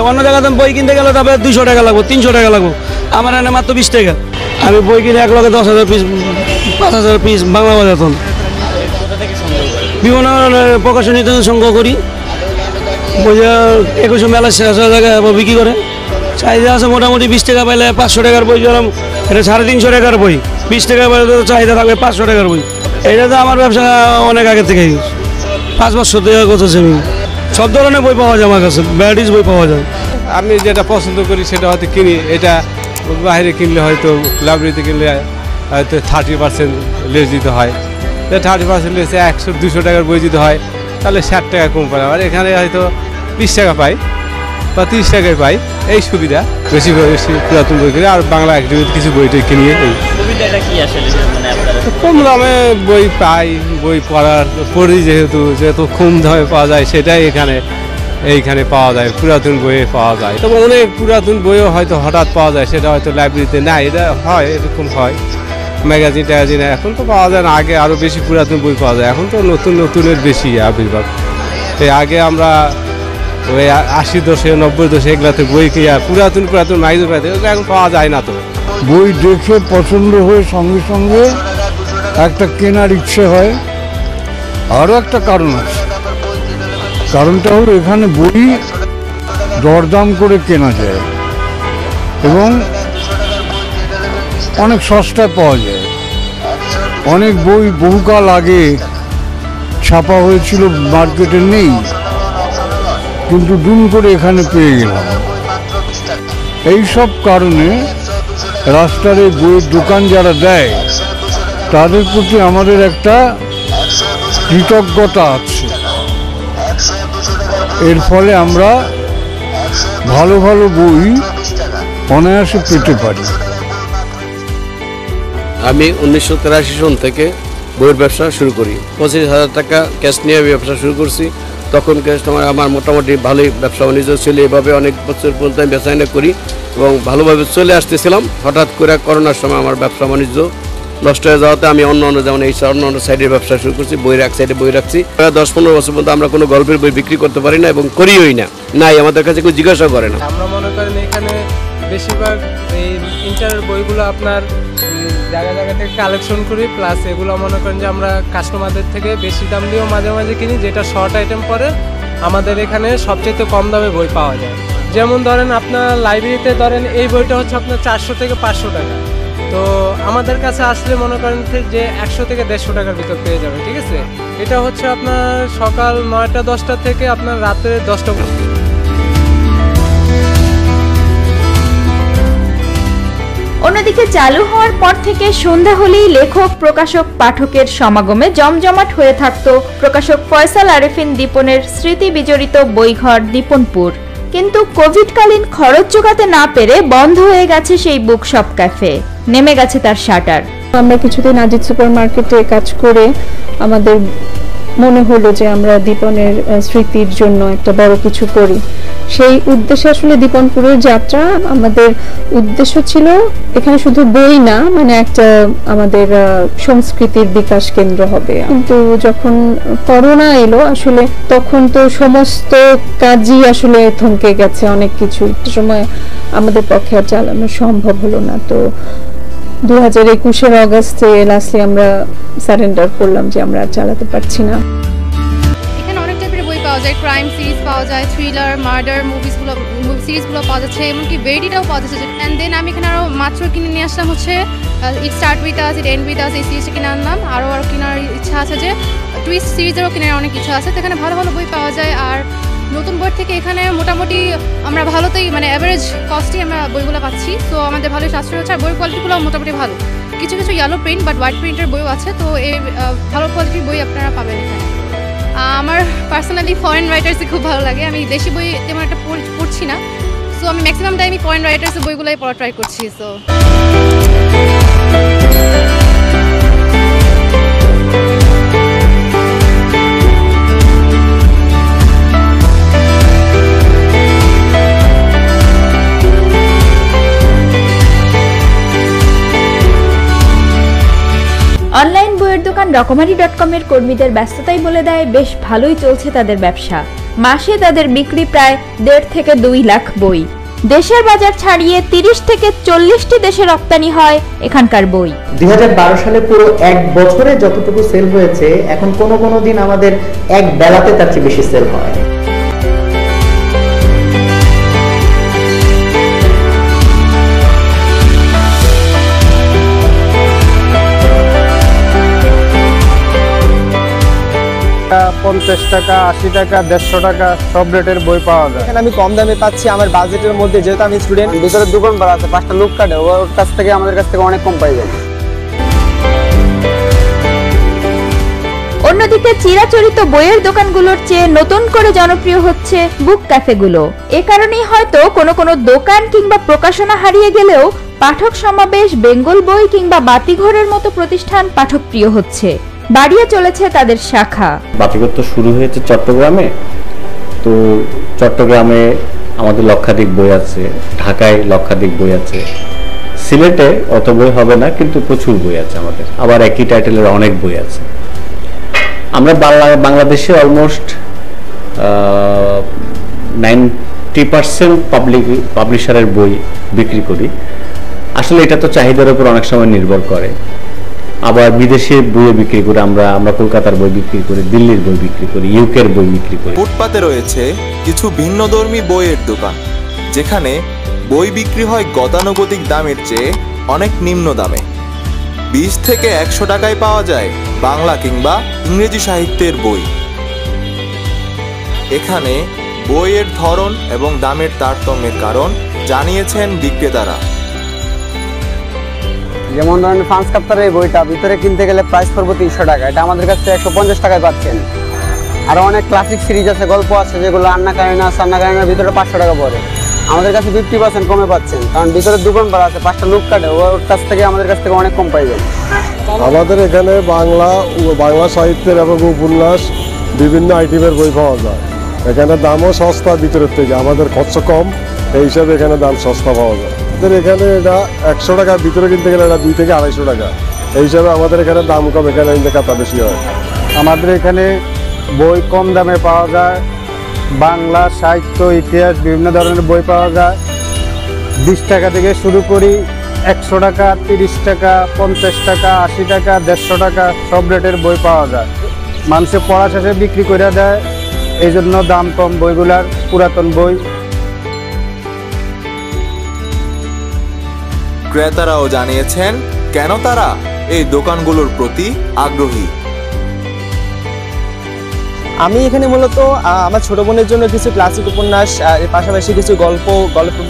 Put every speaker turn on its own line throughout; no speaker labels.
অন্য জায়গাতে বই কিনতে গেলে তবে 200 টাকা লাগবে, 300 টাকা লাগবে, আমার এনে মাত্র 20 টাকা। আমি বই কিনে 1 লক্ষে 10,000 পিস, 5,000 পিস বাংলা বাজার বিভিন্ন প্রকাশনী সংগ্রহ করি। বই 21 মেলা শেষ হয়ে জায়গায় বিক্রি করে। চাহিদা আছে মোটামুটি 20 টাকা পাইলে 500 টাকার বই দিলাম, এটা 350 টাকার বই, 20 টাকা পাইলে তো চাহিদা থাকবে 500 টাকার বই। এটা তো আমার ব্যবসা অনেক আগে থেকে 5 বছর থেকে করতেছি আমি। সব ধরনের বই পাওয়া যায় আমার কাছে, ভ্যারাইটিস বই পাওয়া যায়।
আমি যেটা পছন্দ করি সেটা হয়তো কিনি, এটা বাইরে কিনলে হয়তো লাইব্রেরিতে কিনলে হয়তো 30% লেস দিতে হয়, 30% লেসে 100-200 টাকার বই দিতে হয়, তাহলে 60 টাকা কম পাই। আর এখানে হয়তো 20 টাকা পাই বা 30 টাকায় পাই, এই সুবিধা। বেশি পুরাতন বই কিনে আর বাংলা একাডেমিতে কিছু বইটই কিনি। কম দামে বই পাই, বই পড়ি যেহেতু কম দামে পাওয়া যায়, সেটাই এইখানে পাওয়া যায়, পুরাতন বইয়ে পাওয়া যায়। তবে অনেক পুরাতন বইও হয়তো হঠাৎ পাওয়া যায়, সেটা হয়তো লাইব্রেরিতে নাই, এটা হয়, এরকম হয়। ম্যাগাজিন ট্যাগাজিন এখন তো পাওয়া যায় না, আগে আরও বেশি পুরাতন বই পাওয়া যায়, এখন তো নতুনের বেশি আবির্ভাব। আগে আমরা ওই 80 দশকে 90 দশকে এগুলাতে বই কিনা পুরাতন মাইজোর পাইতে, এখন পাওয়া যায় না। তো
বই দেখে পছন্দ হয়ে সঙ্গে সঙ্গে একটা কেনার ইচ্ছে হয়। আরও একটা কারণ আছে, কারণটা হলো এখানে বই দরদাম করে কেনা যায় এবং অনেক সস্তায় পাওয়া যায়। অনেক বই বহুকাল আগে ছাপা হয়েছিল, মার্কেটে নেই, কিন্তু দুম করে এখানে পেয়ে গেলাম। এই সব কারণে রাস্তার এই বইয়ের দোকান যারা দেয় তাদের প্রতি আমাদের একটা কৃতজ্ঞতা আছে। এর ফলে আমরা ভালো ভালো বই অনায়াসে পেতে পারি।
আমি 1983 সন থেকে বইয়ের ব্যবসা শুরু করি। 25,000 টাকা ক্যাশ নিয়ে আমি ব্যবসা শুরু করছি। তখন ক্যাশ আমার মোটামুটি ভালোই ব্যবসা বাণিজ্য ছিল। এভাবে অনেক বছর পর্যন্ত আমি বেচাকেনা করি এবং ভালোভাবে চলে আসতেছিলাম। হঠাৎ করে করোনার সময় আমার ব্যবসা বাণিজ্য নষ্ট হয়ে যাওয়াতে আমি অন্য যেমন এই অন্য সাইডের ব্যবসা শুরু করছি। বইয়ের এক সাইডে বই রাখছি। 10-15 বছর পর্যন্ত আমরা কোনো গল্পের বই বিক্রি করতে পারি না এবং করিওই না, নাই, আমাদের কাছে কেউ জিজ্ঞাসা করে না।
আমরা মনে করেন এখানে বেশিরভাগ এই ইন্টারের বইগুলো আপনার জায়গা থেকে কালেকশন করি, প্লাস এগুলো মনে করেন যে আমরা কাস্টমারদের থেকে বেশি দাম দিয়েও মাঝে মাঝে কিনি, যেটা শর্ট আইটেম পরে আমাদের এখানে সবচেয়ে কম দামে বই পাওয়া যায়। যেমন ধরেন আপনার লাইব্রেরিতে ধরেন এই বইটা হচ্ছে আপনার 400 থেকে 500 টাকা, তো আমাদের কাছে আসলে মনে করেন যে 100 থেকে 150 টাকার ভিতর পেয়ে যাবে। ঠিক আছে, এটা হচ্ছে আপনার সকাল 9টা-10টা থেকে আপনার রাত্রে 10টা পর্যন্ত।
অন্যদিকে চালু হওয়ার পর থেকে সন্ধ্যা হলেই লেখক, প্রকাশক, পাঠকের সমাগমে জমজমাট হয়ে থাকত প্রকাশক ফয়সাল আরেফিন দীপনের স্মৃতি বিজড়িত বইঘর দীপনপুর। কিন্তু কোভিডকালীন খরচ জোগাতে না পেরে বন্ধ হয়ে গেছে সেই বুকশপ ক্যাফে, নেমে গেছে তার শাটার।
আমরা কিছুদিন আজিজ সুপার মার্কেটে কাজ করে আমাদের মনে হলো যে আমরা দীপনের স্মৃতির জন্য একটা বড় কিছু করি। সেই উদ্দেশ্যে আসলে দীপনপুরের যাত্রা। আমাদের উদ্দেশ্য ছিল এখানে শুধু বই না, মানে একটা আমাদের সংস্কৃতির বিকাশ কেন্দ্র হবে। কিন্তু যখন করোনা এলো আসলে তখন তো সমস্ত কাজই আসলে থমকে গেছে, অনেক কিছু একটা সময় আমাদের পক্ষে আর চালানো সম্ভব হলো না। তো 2021 অগাস্টে লাস্টলি আমরা সারেন্ডার করলাম যে আমরা আর চালাতে পারছি না।
এখানে অনেক টাইপের বই পাওয়া যায়, ক্রাইম সিরিজ পাওয়া যায়, থ্রিলার, মার্ডার মুভি সিরিজগুলো পাওয়া যাচ্ছে, এমনকি ভেরিটিটাও পাওয়া যাচ্ছে। অ্যান্ড দেন আমি এখানে আরও মাত্র কিনে নিয়ে আসলাম হচ্ছে it start with us, it end with us, এই সিরিজটা কিনে আনলাম। আরও কেনার ইচ্ছা আছে, যে টুইস্ট সিরিজেরও কেনার অনেক ইচ্ছা আছে। তো এখানে ভালো ভালো বই পাওয়া যায়। আর নতুন বই থেকে এখানে মোটামুটি আমরা ভালোতেই মানে অ্যাভারেজ কস্টেই আমরা বইগুলো পাচ্ছি, তো আমাদের ভালোই সাশ্রয় হচ্ছে। আর বই কোয়ালিটিগুলো মোটামুটি ভালো, কিছু কিছু ইয়েলো প্রিন্ট বাট হোয়াইট প্রিন্টের বইও আছে, তো এই ভালো কোয়ালিটির বই আপনারা পাবেন এখানে। আমার পার্সোনালি ফরেন রাইটার্সই খুব ভালো লাগে। আমি দেশি বই তেমন একটা পড়ছি না, সো আমি ম্যাক্সিমাম টাইমই ফরেন রাইটার্সের বইগুলোই পড়া ট্রাই করছি। সো
অনলাইন বইয়ের দোকান রকমারি.com-এর কর্মীদের ব্যস্ততাই বলে দেয় বেশ ভালোই চলছে তাদের ব্যবসা। মাসে তাদের বিক্রি প্রায় 1.5 থেকে 2 লাখ বই। দেশের বাজার ছাড়িয়ে 30 থেকে 40টি দেশে রপ্তানি হয় এখানকার বই।
2012 সালে পুরো এক বছরে যতটুকু সেল হয়েছে, এখন কোনো দিন আমাদের এক বেলাতে তার চেয়ে বেশি সেল হয়।
$50 টাকা, 80 টাকা, 150 টাকা সব রেটের বই পাওয়া যায়।
এখানে আমি কম দামে পাচ্ছি আমার বাজেটের মধ্যে, যেহেতু আমি স্টুডেন্ট।
ভিতরে দোকান ভাড়া আছে, 5টা লোক কাটে, ওর কাছ থেকে আমাদের কাছ থেকে অনেক কম পাই যায়।
অন্যদিকে চিরাচরিত বইয়ের দোকানগুলোর চেয়ে নতুন করে জনপ্রিয় হচ্ছে বুক ক্যাফেগুলো। এ কারণেই হয়তো কোনো দোকান কিংবা প্রকাশনা হারিয়ে গেলেও পাঠক সমাবেশ, বেঙ্গল বই কিংবা বাতিঘরের মতো প্রতিষ্ঠান পাঠকপ্রিয় হচ্ছে, বাড়িয়ে চলেছে তাদের শাখা।
বাতিঘর তো শুরু হয়েছে চট্টগ্রামে, তো চট্টগ্রামে আমাদের লক্ষাধিক বই আছে, ঢাকায় লক্ষাধিক বই আছে, সিলেটে অত বই হবে না কিন্তু প্রচুর বই আছে আমাদের, আবার একই টাইটেলের অনেক বই আছে। আমরা বাংলাদেশে অলমোস্ট 90% পাবলিশারের বই বিক্রি করি। আসলে এটা তো চাহিদার উপর অনেক সময় নির্ভর করে। আবার বিদেশে বই বিক্রি করি, আমরা কলকাতার বই বিক্রি করি, দিল্লির বই বিক্রি করি, ইউকের বই বিক্রি করি।
ফুটপাতে রয়েছে কিছু ভিন্নধর্মী বইয়ের দোকান, যেখানে বই বিক্রি হয় গতানুগতিক দামের চেয়ে অনেক নিম্ন দামে। 20 থেকে 100 টাকায় পাওয়া যায় বাংলা কিংবা ইংরেজি সাহিত্যের বই। এখানে বইয়ের ধরন এবং দামের তারতম্যের কারণ জানিয়েছেন বিক্রেতারা।
যেমন ধরেন ফ্রান্স কাপ্তারের এই বইটা ভিতরে কিনতে গেলে প্রাইস পড়বে 300 টাকা, এটা আমাদের কাছে 150 টাকায় পাচ্ছেন। আরও অনেক ক্লাসিক সিরিজ আছে, গল্প আছে, যেগুলো আন্না কারিনার ভিতরে 500 টাকা পড়ে, আমাদের কাছে 50% কমে পাচ্ছেন, কারণ ভিতরে দোকান ভাড়া আছে, 5টা লোক কাটে, ওর কাছ থেকে আমাদের কাছ থেকে অনেক কম পাই যায়।
আমাদের এখানে বাংলা সাহিত্যের এবং উপন্যাস বিভিন্ন আইটেমের বই পাওয়া যায়। এখানে দামও সস্তা ভিতরের থেকে, আমাদের খরচ কম, এই হিসাবে এখানে দাম সস্তা পাওয়া যায়। আমাদের এখানে এটা 100 টাকার ভিতরে কিনতে গেলে এটা 2 থেকে 250 টাকা, এই হিসাবে আমাদের এখানে দাম কম, এখানে কাতা বেশি হয়।
আমাদের এখানে বই কম দামে পাওয়া যায়, বাংলা সাহিত্য, ইতিহাস বিভিন্ন ধরনের বই পাওয়া যায়। 20 টাকা থেকে শুরু করি, 100 টাকা, 30 টাকা, 50 টাকা, 80 টাকা, 150 টাকা সব রেটের বই পাওয়া যায়। মানুষের পড়া শেষে বিক্রি করে দেয়, এই জন্য দাম কম বইগুলার, পুরাতন বই।
ক্রেতারাও জানিয়েছেন কেন তারা এই দোকানগুলোর প্রতি আগ্রহী।
আমি এখানে মূলত আমার ছোট বোনের জন্য কিছু ক্লাসিক উপন্যাস, এর পাশাপাশি কিছু গল্প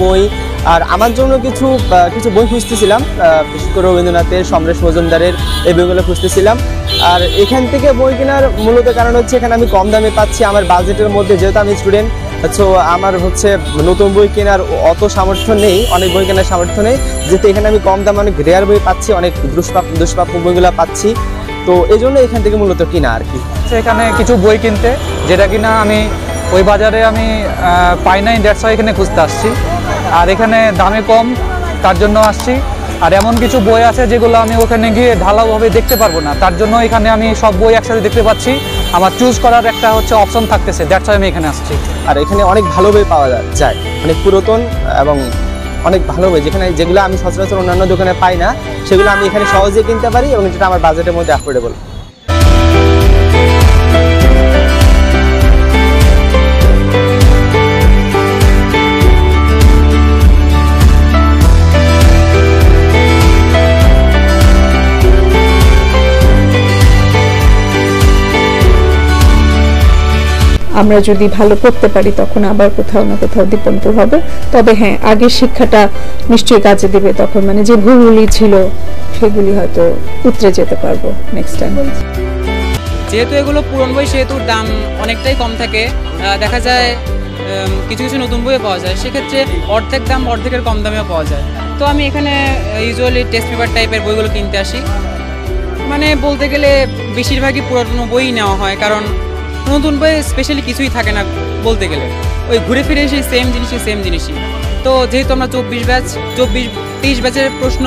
বই, আর আমার জন্য কিছু বই খুঁজতেছিলাম, বিশেষ করে রবীন্দ্রনাথের, সমরেশ মজুমদারের এই বইগুলো খুঁজতেছিলাম। আর এখান থেকে বই কেনার মূলত কারণ হচ্ছে এখানে আমি কম দামে পাচ্ছি আমার বাজেটের মধ্যে, যেহেতু আমি স্টুডেন্ট, সো আমার হচ্ছে নতুন বই কেনার অত সামর্থ্য নেই, অনেক বই কেনার সামর্থ্য নেই, যেহেতু এখানে আমি কম দামে অনেক রেয়ার বই পাচ্ছি, অনেক দুষ্প্রাপ্য বইগুলো পাচ্ছি, তো এই জন্য এখান থেকে মূলত কিনা আর কি।
এখানে কিছু বই কিনতে, যেটা কিনা আমি ওই বাজারে আমি পাই নাই, 150 এখানে খুঁজতে আসছি, আর এখানে দামে কম তার জন্য আসছি। আর এমন কিছু বই আছে যেগুলো আমি ওখানে গিয়ে ঢালাওভাবে দেখতে পারবো না, তার জন্য এখানে আমি সব বই একসাথে দেখতে পাচ্ছি, আমার চুজ করার একটা হচ্ছে অপশন থাকতেছে, দ্যাটস ওয়াই আমি এখানে আসছি।
আর এখানে অনেক ভালো বই পাওয়া যায়, অনেক পুরাতন এবং অনেক ভালো বই, যেগুলো আমি সচরাচর অন্যান্য দোকানে পাই না, সেগুলো আমি এখানে সহজে কিনতে পারি এবং যেটা আমার বাজেটের মধ্যে অ্যাফোর্ডেবল।
আমরা যদি ভালো করতে পারি তখন আবার কোথাও না কোথাও দীপনপুর হবে। তবে হ্যাঁ, আগের শিক্ষাটা নিশ্চয়ই কাজে দেবে, তখন মানে যে ভুলগুলি ছিল সেগুলি হয়তো উতরে যেতে পারবো নেক্সট টাইম।
যেহেতু এগুলো পুরনো বই, সেহেতু দাম অনেকটাই কম থাকে, দেখা যায় কিছু নতুন বইও পাওয়া যায়, সেক্ষেত্রে অর্ধেক দাম অর্ধেকের কম দামেও পাওয়া যায়। তো আমি এখানে ইউজুয়ালি টেস্ট পেপার টাইপের বইগুলো কিনতে আসি, মানে বলতে গেলে বেশিরভাগই পুরানো বই নেওয়া হয়, কারণ নতুন বই স্পেশালি কিছুই থাকে না বলতে গেলে, ওই ঘুরে ফিরে এসে সেম জিনিসই। তো যেহেতু আমরা 23 ব্যাচের প্রশ্ন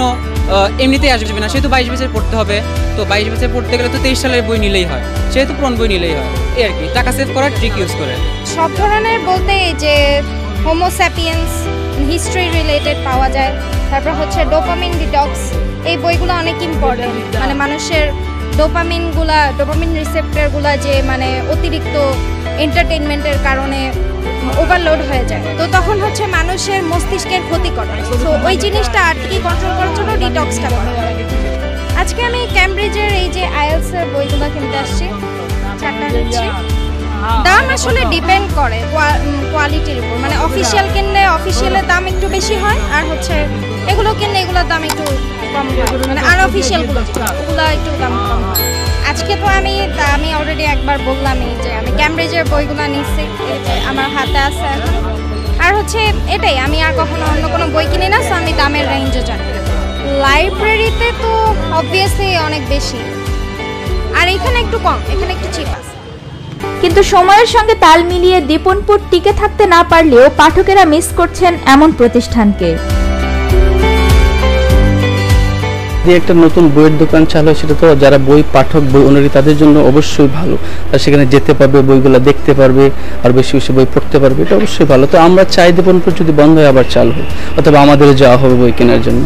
এমনিতেই আসবে না, সেহেতু 22 ব্যাচের পড়তে হবে। তো 22 ব্যাচের পড়তে গেলে তো 23 সালের বই নিলেই হয়, সেহেতু পুরনো বই নিলেই হয়, এই আর কি, টাকা সেভ করার ট্রিক ইউজ করে।
সব ধরনের বলতে যে হোমোস্যাপিয়েন্স হিস্ট্রি রিলেটেড পাওয়া যায়, তারপর হচ্ছে ডোপামিন ডিটক্স, এই বইগুলো অনেক ইম্পর্টেন্ট। মানে মানুষের ডোপামিন রিসেপ্টরগুলো যে মানে অতিরিক্ত এন্টারটেইনমেন্টের কারণে ওভারলোড হয়ে যায়, তো তখন হচ্ছে মানুষের মস্তিষ্কের ক্ষতি করে। তো ওই জিনিসটা আটকে কন্ট্রোল করার জন্য ডিটক্সটা করা হয়। আজকে আমি ক্যামব্রিজের এই যে আইএলসের বইগুলো কিনতে আসছি, 4টা নিচ্ছি। দাম আসলে ডিপেন্ড করে কোয়ালিটির উপর, মানে অফিসিয়াল কিনলে অফিসিয়ালের দাম একটু বেশি হয়, আর হচ্ছে এগুলো কিনলে এগুলোর দাম একটু কম হয়, মানে আনঅফিসিয়ালগুলো ওগুলো একটু দাম কম হয়। আজকে তো আমি অলরেডি একবার বললামই যে আমি ক্যামব্রিজের বইগুলো নিচ্ছি, আমার হাতে আছে এখন। আর হচ্ছে এটাই, আমি আর কখনো অন্য কোনো বই কিনি না, সো আমি দামের রেঞ্জে জানি। লাইব্রেরিতে তো অবভিয়াসলি অনেক বেশি, আর এখানে একটু কম, এখানে একটু চিপ আছে।
কিন্তু সময়ের সঙ্গে তাল মিলিয়ে দীপনপুর টিকে থাকতে না পারলেও পাঠকেরা মিস করছেন এমন প্রতিষ্ঠানকে।
একটা নতুন বইয়ের দোকান চালু হয়, সেটা তো যারা বই পাঠক, বই অনুরাগী, তাদের জন্য অবশ্যই ভালো। আর সেখানে যেতে পারবে, বইগুলো দেখতে পারবে, আর বেশি বেশি বই পড়তে পারবে, এটা অবশ্যই ভালো। তো আমরা চাই দীপনপুর যদি বন্ধ হয় আবার চালু হয়, অথবা আমাদেরও যাওয়া হবে বই কেনার জন্য।